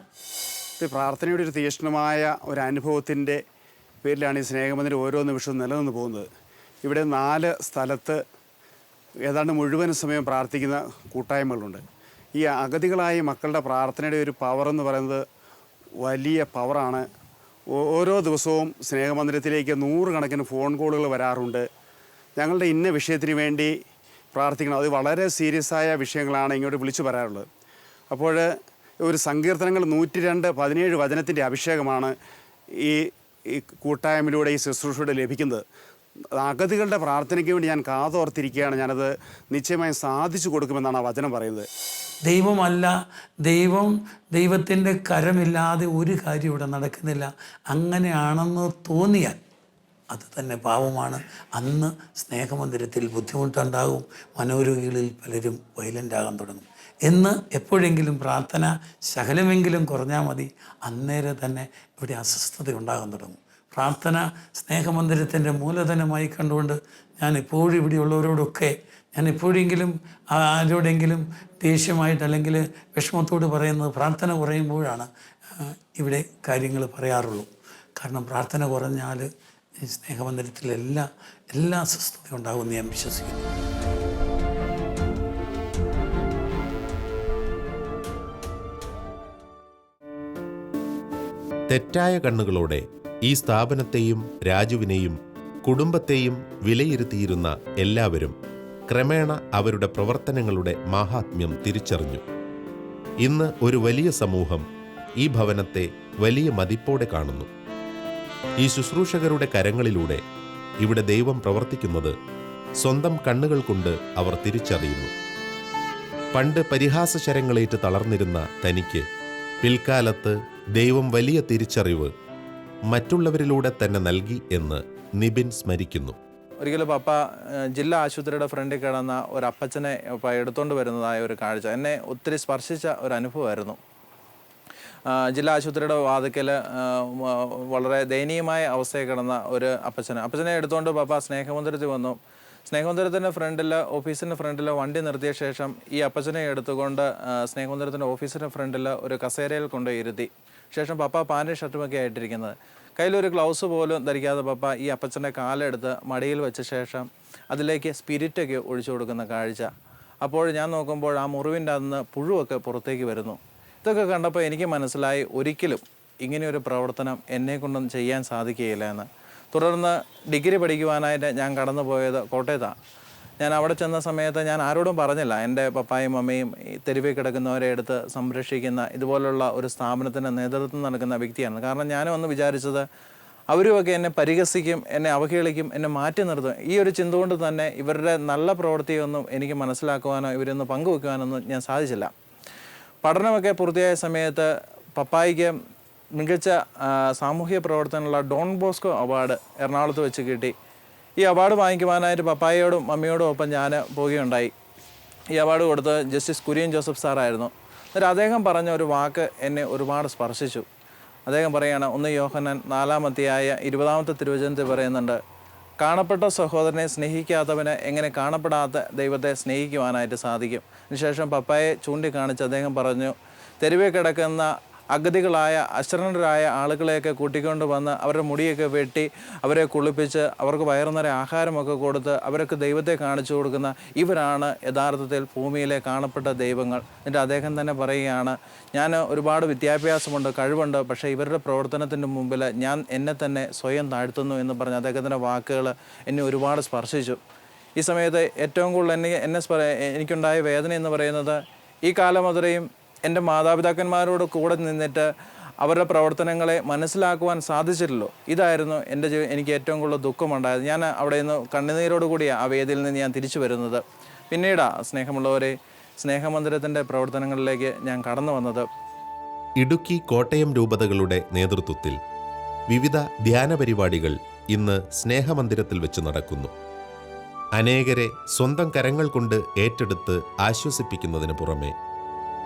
പ്രാർത്ഥനയുടെ ഒരു തീക്ഷ്ണമായ ഒരു അനുഭവത്തിൻ്റെ പേരിലാണ് ഈ സ്നേഹമന്ദിരം ഓരോ നിമിഷവും നിലനിന്ന് പോകുന്നത്. ഇവിടെ 4 സ്ഥലത്ത് ഏതാണ്ട് മുഴുവൻ സമയം പ്രാർത്ഥിക്കുന്ന കൂട്ടായ്മകളുണ്ട്. ഈ അഗതികളായ മക്കളുടെ പ്രാർത്ഥനയുടെ ഒരു പവർ എന്ന് പറയുന്നത് വലിയ പവറാണ്. ഓരോ ദിവസവും സ്നേഹമന്ദിരത്തിലേക്ക് 100 കണക്കിന് ഫോൺ കോളുകൾ വരാറുണ്ട്. ഞങ്ങളുടെ ഇന്ന വിഷയത്തിന് വേണ്ടി പ്രാർത്ഥിക്കണം. അത് വളരെ സീരിയസ് ആയ വിഷയങ്ങളാണ് ഇങ്ങോട്ട് വിളിച്ചു പറയാറുള്ളത്. അപ്പോൾ ഒരു സങ്കീർത്തനങ്ങൾ 102:17 വചനത്തിൻ്റെ അഭിഷേകമാണ് ഈ കൂട്ടായ്മയിലൂടെ, ഈ ശുശ്രൂഷയുടെ ലഭിക്കുന്നത്. അഗതികളുടെ പ്രാർത്ഥനയ്ക്ക് വേണ്ടി ഞാൻ കാതോർത്തിരിക്കുകയാണ്. ഞാനത് നിശ്ചയമായും സാധിച്ചു കൊടുക്കുമെന്നാണ് ആ വചനം പറയുന്നത്. ദൈവമല്ല, ദൈവത്തിൻ്റെ കരമില്ലാതെ ഒരു കാര്യം ഇവിടെ നടക്കുന്നില്ല. അങ്ങനെയാണെന്ന് തോന്നിയാൽ അത് തന്നെ പാവമാണ്. അന്ന് സ്നേഹമന്ദിരത്തിൽ ബുദ്ധിമുട്ടുണ്ടാകും. മനോരോഗികളിൽ പലരും വയലൻ്റ് ആകാൻ തുടങ്ങും. എന്ന് എപ്പോഴെങ്കിലും പ്രാർത്ഥന ശകലമെങ്കിലും കുറഞ്ഞാൽ മതി, അന്നേരം തന്നെ ഇവിടെ അസ്വസ്ഥത ഉണ്ടാകാൻ തുടങ്ങും. പ്രാർത്ഥന സ്നേഹമന്ദിരത്തിൻ്റെ മൂലധനമായി കണ്ടുകൊണ്ട് ഞാൻ എപ്പോഴും ഇവിടെയുള്ളവരോടൊക്കെ ഞാൻ എപ്പോഴെങ്കിലും ആരോടെങ്കിലും ദേഷ്യമായിട്ട് അല്ലെങ്കിൽ വിഷമത്തോട് പറയുന്നത് പ്രാർത്ഥന കുറയുമ്പോഴാണ് ഇവിടെ കാര്യങ്ങൾ പറയാറുള്ളൂ. കാരണം പ്രാർത്ഥന കുറഞ്ഞാൽ ഈ സ്നേഹമന്ദിരത്തിൽ എല്ലാ അസ്വസ്ഥതയും ഉണ്ടാകുമെന്ന് ഞാൻ വിശ്വസിക്കുന്നു. തെറ്റായ കണ്ണുകളോടെ ഈ സ്ഥാപനത്തെയും രാജുവിനെയും കുടുംബത്തെയും വിലയിരുത്തിയിരുന്ന എല്ലാവരും ക്രമേണ അവരുടെ പ്രവർത്തനങ്ങളുടെ മാഹാത്മ്യം തിരിച്ചറിഞ്ഞു. ഇന്ന് ഒരു വലിയ സമൂഹം ഈ ഭവനത്തെ വലിയ മതിപ്പോടെ കാണുന്നു. ഈ ശുശ്രൂഷകരുടെ കരങ്ങളിലൂടെ ഇവിടെ ദൈവം പ്രവർത്തിക്കുന്നത് സ്വന്തം കണ്ണുകൾ കൊണ്ട് അവർ തിരിച്ചറിയുന്നു. പണ്ട് പരിഹാസശരങ്ങളേറ്റ് തളർന്നിരുന്ന തനിക്ക് പിൽക്കാലത്ത് ദൈവം വലിയ തിരിച്ചറിവ് മറ്റുള്ളവരിലൂടെ തന്നെ നൽകി എന്ന് നിബിൻ സ്മരിക്കുന്നു. ഒരിക്കലും പപ്പ ജില്ലാ ആശുപത്രിയുടെ ഫ്രണ്ടിൽ കിടന്ന ഒരു അപ്പച്ചനെ എടുത്തുകൊണ്ട് വരുന്നതായ ഒരു കാഴ്ച എന്നെ ഒത്തിരി സ്പർശിച്ച ഒരു അനുഭവമായിരുന്നു. ജില്ലാ ആശുപത്രിയുടെ വാതിക്കൽ വളരെ ദയനീയമായ അവസ്ഥയിൽ കിടന്ന ഒരു അപ്പച്ചനെ എടുത്തുകൊണ്ട് പപ്പ സ്നേഹമന്ദിരത്തിൽ വന്നു. സ്നേഹമന്ദിരത്തിൻ്റെ ഫ്രണ്ടിൽ, ഓഫീസിൻ്റെ ഫ്രണ്ടിൽ വണ്ടി നിർത്തിയ ശേഷം ഈ അപ്പച്ചനെ എടുത്തുകൊണ്ട് സ്നേഹമന്ദിരത്തിൻ്റെ ഓഫീസിൻ്റെ ഫ്രണ്ടിൽ ഒരു കസേരയിൽ കൊണ്ട് ഇരുത്തി. ശേഷം പപ്പ പാൻറ്റും ഷർട്ടുമൊക്കെ ആയിട്ടിരിക്കുന്നത്, കയ്യിലൊരു ഗ്ലൗസ് പോലും ധരിക്കാതെ പപ്പ ഈ അപ്പച്ചൻ്റെ കാലെടുത്ത് മടിയിൽ വെച്ച ശേഷം അതിലേക്ക് സ്പിരിറ്റൊക്കെ ഒഴിച്ചു കൊടുക്കുന്ന കാഴ്ച. അപ്പോൾ ഞാൻ നോക്കുമ്പോൾ ആ മുറിവിൻ്റെ അന്ന് പുഴുവൊക്കെ പുറത്തേക്ക് വരുന്നു. ഇതൊക്കെ കണ്ടപ്പോൾ എനിക്ക് മനസ്സിലായി, ഒരിക്കലും ഇങ്ങനെയൊരു പ്രവർത്തനം എന്നെക്കൊണ്ടൊന്നും ചെയ്യാൻ സാധിക്കുകയില്ല എന്ന്. തുടർന്ന് ഡിഗ്രി പഠിക്കുവാനായിട്ട് ഞാൻ കടന്നു പോയത് കോട്ടയത്താണ്. ഞാൻ അവിടെ ചെന്ന സമയത്ത് ഞാൻ ആരോടും പറഞ്ഞില്ല. എൻ്റെ പപ്പായും അമ്മയും തെരുവിൽ കിടക്കുന്നവരെ എടുത്ത് സംരക്ഷിക്കുന്ന ഇതുപോലുള്ള ഒരു സ്ഥാപനത്തിൻ്റെ നേതൃത്വം നൽകുന്ന വ്യക്തിയാണ്. കാരണം ഞാനും ഒന്ന് വിചാരിച്ചത് അവരുമൊക്കെ എന്നെ പരിഹസിക്കും, എന്നെ അവഹേളിക്കും, എന്നെ മാറ്റി നിർത്തും. ഈ ഒരു ചിന്ത കൊണ്ട് തന്നെ ഇവരുടെ നല്ല പ്രവൃത്തിയൊന്നും എനിക്ക് മനസ്സിലാക്കുവാനോ ഇവരൊന്നും പങ്കുവെക്കുവാനൊന്നും ഞാൻ സാധിച്ചില്ല. പഠനമൊക്കെ പൂർത്തിയായ സമയത്ത് പപ്പായിക്ക് മികച്ച സാമൂഹ്യ പ്രവർത്തനമുള്ള ഡോൺ ബോസ്കോ അവാർഡ് എറണാകുളത്ത് വെച്ച് കിട്ടി. ഈ അവാർഡ് വാങ്ങിക്കുവാനായിട്ട് പപ്പായയോടും മമ്മിയോടും ഒപ്പം ഞാൻ പോവുകയുണ്ടായി. ഈ അവാർഡ് കൊടുത്ത് ജസ്റ്റിസ് കുര്യൻ ജോസഫ് സാറായിരുന്നു. എന്നിട്ട് അദ്ദേഹം പറഞ്ഞ ഒരു വാക്ക് എന്നെ ഒരുപാട് സ്പർശിച്ചു. അദ്ദേഹം പറയുകയാണ്, 1 യോഹന്നാൻ 4-20 തിരുവചനത്തിൽ പറയുന്നുണ്ട്, കാണപ്പെട്ട സഹോദരനെ സ്നേഹിക്കാത്തവന് എങ്ങനെ കാണപ്പെടാത്ത ദൈവത്തെ സ്നേഹിക്കുവാനായിട്ട് സാധിക്കും. അതിനുശേഷം പപ്പായെ ചൂണ്ടിക്കാണിച്ച് അദ്ദേഹം പറഞ്ഞു, തെരുവിൽ കിടക്കുന്ന അഗതികളായ അശരണരായ ആളുകളെയൊക്കെ കൂട്ടിക്കൊണ്ട് വന്ന് അവരുടെ മുടിയൊക്കെ വെട്ടി അവരെ കുളിപ്പിച്ച് അവർക്ക് വയറുനിറയെ ആഹാരമൊക്കെ കൊടുത്ത് അവർക്ക് ദൈവത്തെ കാണിച്ചു കൊടുക്കുന്ന ഇവരാണ് യഥാർത്ഥത്തിൽ ഭൂമിയിലെ കാണപ്പെട്ട ദൈവങ്ങൾ. എന്നിട്ട് അദ്ദേഹം തന്നെ പറയുകയാണ്, ഞാൻ ഒരുപാട് വിദ്യാഭ്യാസമുണ്ട്, കഴിവുണ്ട്, പക്ഷേ ഇവരുടെ പ്രവർത്തനത്തിൻ്റെ മുമ്പിൽ ഞാൻ എന്നെ തന്നെ സ്വയം താഴ്ത്തുന്നു എന്ന് പറഞ്ഞ് അദ്ദേഹത്തിൻ്റെ വാക്കുകൾ എന്നെ ഒരുപാട് സ്പർശിച്ചു. ഈ സമയത്ത് ഏറ്റവും കൂടുതൽ എനിക്കുണ്ടായ വേദന എന്ന് പറയുന്നത്, ഈ കാലം അത്രയും എൻ്റെ മാതാപിതാക്കന്മാരോട് കൂടെ നിന്നിട്ട് അവരുടെ പ്രവർത്തനങ്ങളെ മനസ്സിലാക്കുവാൻ സാധിച്ചില്ലല്ലോ. ഇതായിരുന്നു എനിക്ക് ഏറ്റവും കൂടുതൽ ദുഃഖമുണ്ടായത്. ഞാൻ അവിടെ നിന്ന് കണ്ണുനീരോട് കൂടിയാണ് ആ വേദിയിൽ നിന്ന് ഞാൻ തിരിച്ചു വരുന്നത്. പിന്നീടാണ് സ്നേഹമുള്ളവരെ സ്നേഹമന്ദിരത്തിൻ്റെ പ്രവർത്തനങ്ങളിലേക്ക് ഞാൻ കടന്നു വന്നത്. ഇടുക്കി, കോട്ടയം രൂപതകളുടെ നേതൃത്വത്തിൽ വിവിധ ധ്യാന പരിപാടികൾ ഇന്ന് സ്നേഹമന്ദിരത്തിൽ വെച്ച് നടക്കുന്നു. അനേകരെ സ്വന്തം കരങ്ങൾ കൊണ്ട് ഏറ്റെടുത്ത് ആശ്വസിപ്പിക്കുന്നതിന് പുറമെ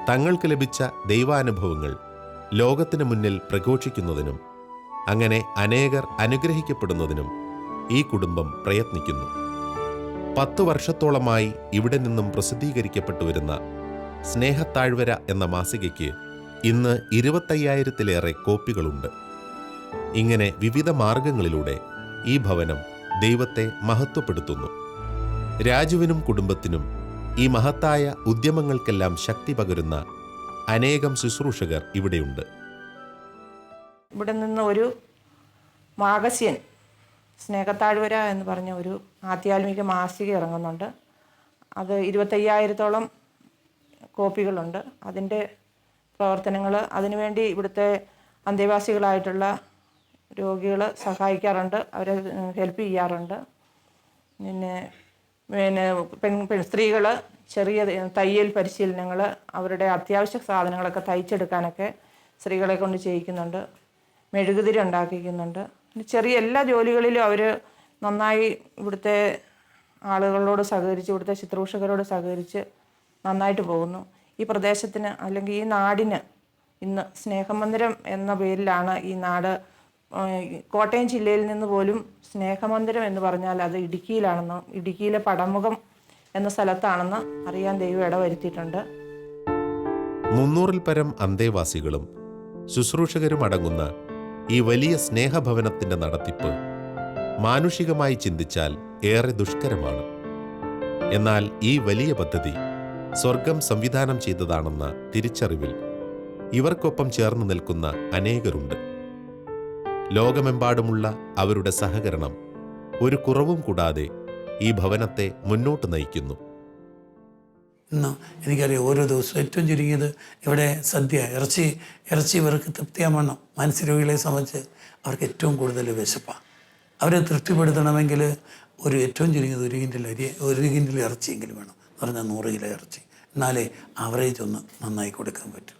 തങ്ങൾക്ക് ലഭിച്ച ദൈവാനുഭവങ്ങൾ ലോകത്തിന് മുന്നിൽ പ്രഘോഷിക്കുന്നതിനും അങ്ങനെ അനേകർ അനുഗ്രഹിക്കപ്പെടുന്നതിനും ഈ കുടുംബം പ്രയത്നിക്കുന്നു. 10 വർഷത്തോളമായി ഇവിടെ നിന്നും പ്രസിദ്ധീകരിക്കപ്പെട്ടു വരുന്ന സ്നേഹത്താഴ്വര എന്ന മാസികയ്ക്ക് ഇന്ന് 25,000-ലേറെ കോപ്പികളുണ്ട്. ഇങ്ങനെ വിവിധ മാർഗങ്ങളിലൂടെ ഈ ഭവനം ദൈവത്തെ മഹത്വപ്പെടുത്തുന്നു. രാജുവിനും കുടുംബത്തിനും ഈ മഹത്തായ ഉദ്യമങ്ങൾക്കെല്ലാം ശക്തി പകരുന്ന അനേകം ശുശ്രൂഷകർ ഇവിടെയുണ്ട്. ഇവിടെ നിന്ന് ഒരു മാഗസിൻ, സ്നേഹത്താഴ്വര എന്ന് പറഞ്ഞ ഒരു ആധ്യാത്മിക മാസിക ഇറങ്ങുന്നുണ്ട്. അത് 25,000-ഓളം കോപ്പികളുണ്ട്. അതിൻ്റെ പ്രവർത്തനങ്ങൾ അതിനുവേണ്ടി ഇവിടുത്തെ അന്തേവാസികളായിട്ടുള്ള രോഗികൾ സഹായിക്കാറുണ്ട്, അവരെ ഹെൽപ്പ് ചെയ്യാറുണ്ട്. പിന്നെ സ്ത്രീകൾ ചെറിയ തയ്യൽ പരിശീലനങ്ങൾ, അവരുടെ അത്യാവശ്യ സാധനങ്ങളൊക്കെ തയ്ച്ചെടുക്കാനൊക്കെ സ്ത്രീകളെ കൊണ്ട് ചെയ്യിക്കുന്നുണ്ട്. മെഴുകുതിരി ഉണ്ടാക്കിക്കുന്നുണ്ട്. ചെറിയ എല്ലാ ജോലികളിലും അവർ നന്നായി ഇവിടുത്തെ ആളുകളോട് സഹകരിച്ച്, ഇവിടുത്തെ ശുശ്രൂഷകരോട് സഹകരിച്ച് നന്നായിട്ട് പോകുന്നു. ഈ പ്രദേശത്തിന് അല്ലെങ്കിൽ ഈ നാടിന് ഇന്ന് സ്നേഹമന്ദിരം എന്ന പേരിലാണ് ഈ നാട്. കോട്ടയം ജില്ലയിൽ നിന്ന് പോലും സ്നേഹമന്ദിരം എന്ന് പറഞ്ഞാൽ അത് ഇടുക്കിയിലാണെന്ന്, ഇടുക്കിയിലെ പടമുഖം എന്ന സ്ഥലത്താണെന്ന് അറിയാൻ ദൈവം ഇടവരുത്തിയിട്ടുണ്ട്. 300-ൽ പരം അന്തേവാസികളും ശുശ്രൂഷകരും അടങ്ങുന്ന ഈ വലിയ സ്നേഹഭവനത്തിന്റെ നടത്തിപ്പ് മാനുഷികമായി ചിന്തിച്ചാൽ ഏറെ ദുഷ്കരമാണ്. എന്നാൽ ഈ വലിയ പദ്ധതി സ്വർഗം സംവിധാനം ചെയ്തതാണെന്ന തിരിച്ചറിവിൽ ഇവർക്കൊപ്പം ചേർന്ന് നിൽക്കുന്ന അനേകരുണ്ട്. ലോകമെമ്പാടുമുള്ള അവരുടെ സഹകരണം ഒരു കുറവും കൂടാതെ ഈ ഭവനത്തെ മുന്നോട്ട് നയിക്കുന്നു. ഇന്ന് എനിക്കറിയാം, ഓരോ ദിവസവും ഏറ്റവും ചുരുങ്ങിയത് ഇവിടെ സദ്യ, ഇറച്ചി ഇവർക്ക് തൃപ്തിയാവണം. മാനസിക സംബന്ധിച്ച് അവർക്ക് ഏറ്റവും കൂടുതൽ വിശപ്പാണ്. അവരെ തൃപ്തിപ്പെടുത്തണമെങ്കിൽ ഏറ്റവും ചുരുങ്ങിയത് 1 കിൻഡിൽ ഇറച്ചിയെങ്കിലും വേണം എന്ന് പറഞ്ഞാൽ 100 കിലോ ഇറച്ചി. എന്നാലേ ആവറേജ് ഒന്ന് നന്നായി കൊടുക്കാൻ പറ്റും.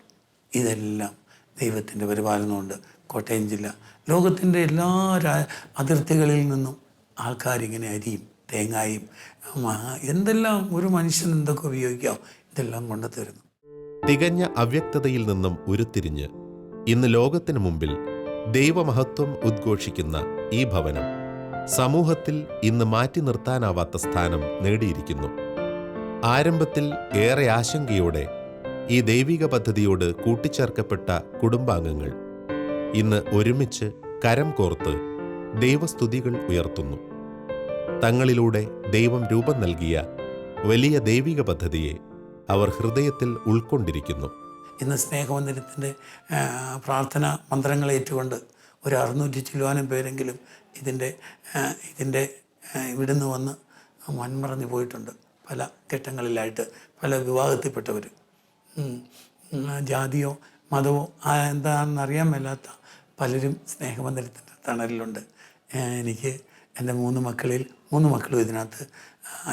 ഇതെല്ലാം ദൈവത്തിൻ്റെ പരിപാലനമുണ്ട്. കോട്ടയം ജില്ല ലോകത്തിൻ്റെ എല്ലാ അതിർത്തികളിൽ നിന്നും ആൾക്കാരിങ്ങനെ അരിയും തേങ്ങായും എന്തെല്ലാം ഒരു മനുഷ്യൻ എന്തൊക്കെ ഉപയോഗിക്കാം ഇതെല്ലാം കൊണ്ടുതരുന്നു. തികഞ്ഞ അവ്യക്തതയിൽ നിന്നും ഉരുത്തിരിഞ്ഞ് ഇന്ന് ലോകത്തിനു മുമ്പിൽ ദൈവമഹത്വം ഉദ്ഘോഷിക്കുന്ന ഈ ഭവനം സമൂഹത്തിൽ ഇന്ന് മാറ്റി നിർത്താനാവാത്ത സ്ഥാനം നേടിയിരിക്കുന്നു. ആരംഭത്തിൽ ഏറെ ആശങ്കയോടെ ഈ ദൈവിക പദ്ധതിയോട് കൂട്ടിച്ചേർക്കപ്പെട്ട കുടുംബാംഗങ്ങൾ ഇന്ന് ഒരുമിച്ച് കരം കോർത്ത് ദൈവസ്തുതികൾ ഉയർത്തുന്നു. തങ്ങളിലൂടെ ദൈവം രൂപം നൽകിയ വലിയ ദൈവിക പദ്ധതിയെ അവർ ഹൃദയത്തിൽ ഉൾക്കൊണ്ടിരിക്കുന്നു. ഇന്ന് സ്നേഹമന്ദിരത്തിൻ്റെ പ്രാർത്ഥന മന്ത്രങ്ങൾ ഏറ്റുകൊണ്ട് 600 ചില്ലുവാനും പേരെങ്കിലും ഇതിൻ്റെ ഇവിടുന്ന് വന്ന് മൺമറഞ്ഞു പോയിട്ടുണ്ട്. പല ഘട്ടങ്ങളിലായിട്ട് പല വിവാഹത്തിൽപ്പെട്ടവർ. ജാതിയോ മതമോ എന്താണെന്ന് അറിയാൻ മേലാത്ത പലരും സ്നേഹമന്ദിരത്തിൻ്റെ തണലിലുണ്ട്. എനിക്ക് എൻ്റെ 3 മക്കളും ഇതിനകത്ത്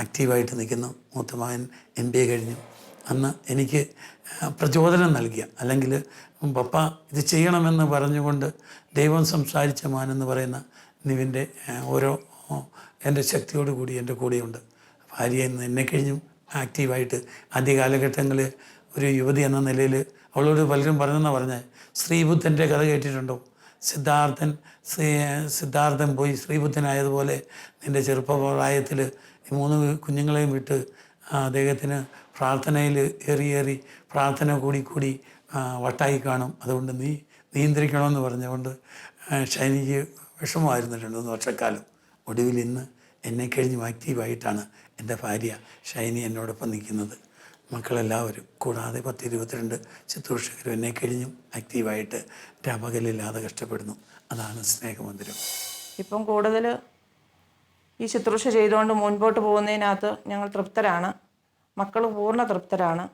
ആക്റ്റീവായിട്ട് നിൽക്കുന്നു. മൂത്ത മകൻ MBA കഴിഞ്ഞു. അന്ന് എനിക്ക് പ്രചോദനം നൽകിയ, അല്ലെങ്കിൽ പപ്പ ഇത് ചെയ്യണമെന്ന് പറഞ്ഞുകൊണ്ട് ദൈവം സംസാരിച്ച മാനെന്ന് പറയുന്ന നിവിൻ്റെ എൻ്റെ ശക്തിയോടുകൂടി എൻ്റെ കൂടെയുണ്ട്. ഭാര്യ എന്നെ കഴിഞ്ഞും ആക്റ്റീവായിട്ട് ആദ്യ കാലഘട്ടങ്ങളിൽ ഒരു യുവതി എന്ന നിലയിൽ അവളോട് പലരും പറഞ്ഞത് ശ്രീബുദ്ധൻ്റെ കഥ കേട്ടിട്ടുണ്ടോ? സിദ്ധാർത്ഥൻ പോയി ശ്രീബുദ്ധനായതുപോലെ നിൻ്റെ ചെറുപ്പപ്രായത്തിൽ ഈ 3 കുഞ്ഞുങ്ങളെയും വിട്ട് അദ്ദേഹത്തിന് പ്രാർത്ഥനയിൽ ഏറി പ്രാർത്ഥന കൂടി വട്ടായി കാണും. അതുകൊണ്ട് നീ നിയന്ത്രിക്കണമെന്ന് പറഞ്ഞുകൊണ്ട് ഷൈനിക്ക് വിഷമമായിരുന്നു 2-3 വർഷക്കാലം. ഒടുവിൽ ഇന്ന് എന്നെ കഴിഞ്ഞും ആക്റ്റീവായിട്ടാണ് എൻ്റെ ഭാര്യ ഷൈനി എന്നോടൊപ്പം നിൽക്കുന്നത്. മക്കളെല്ലാവരും കൂടാതെ 10-22 ശുശ്രൂഷകരും എന്നെ കഴിഞ്ഞും ആക്റ്റീവായിട്ട് രാപകലില്ലാതെ കഷ്ടപ്പെടുന്നു. അതാണ് സ്നേഹമന്ദിരം. ഇപ്പം കൂടുതൽ ഈ ശുശ്രൂഷ ചെയ്തുകൊണ്ട് മുൻപോട്ട് പോകുന്നതിനകത്ത് ഞങ്ങൾ തൃപ്തരാണ്. മക്കൾ പൂർണ്ണ തൃപ്തരാണ്.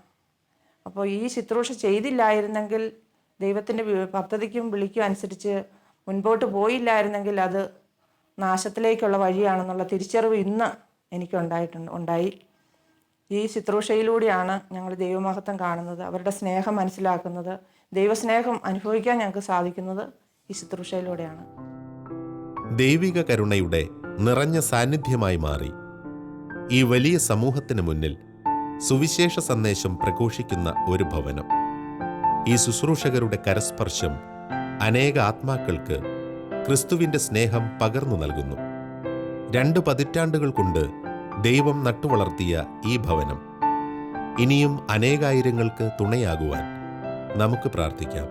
അപ്പോൾ ഈ ശുശ്രൂഷ ചെയ്തില്ലായിരുന്നെങ്കിൽ, ദൈവത്തിൻ്റെ പദ്ധതിക്കും വിളിക്കും അനുസരിച്ച് മുൻപോട്ട് പോയില്ലായിരുന്നെങ്കിൽ അത് നാശത്തിലേക്കുള്ള വഴിയാണെന്നുള്ള തിരിച്ചറിവ് ഇന്ന് ഉണ്ടായി. ഈ ശുശ്രൂഷയിലൂടെയാണ് ഞങ്ങൾ ദൈവമഹത്വം കാണുന്നത്, അവരുടെ സ്നേഹം മനസ്സിലാക്കുന്നത്, ദൈവസ്നേഹം അനുഭവിക്കാൻ ഞങ്ങൾക്ക് സാധിക്കുന്നത് ഈ ശുശ്രൂഷയിലൂടെയാണ്. ദൈവിക കരുണയുടെ നിറഞ്ഞ സാന്നിധ്യമായി മാറി ഈ വലിയ സമൂഹത്തിന് മുന്നിൽ സുവിശേഷ സന്ദേശം പ്രഘോഷിക്കുന്ന ഒരു ഭവനം. ഈ ശുശ്രൂഷകരുടെ കരസ്പർശം അനേക ആത്മാക്കൾക്ക് ക്രിസ്തുവിൻ്റെ സ്നേഹം പകർന്നു നൽകുന്നു. 2 പതിറ്റാണ്ടുകൾ കൊണ്ട് ദൈവം നട്ടുവളർത്തിയ ഈ ഭവനം ഇനിയും അനേകായിരങ്ങൾക്ക് തുണയാകുവാൻ നമുക്ക് പ്രാർത്ഥിക്കാം.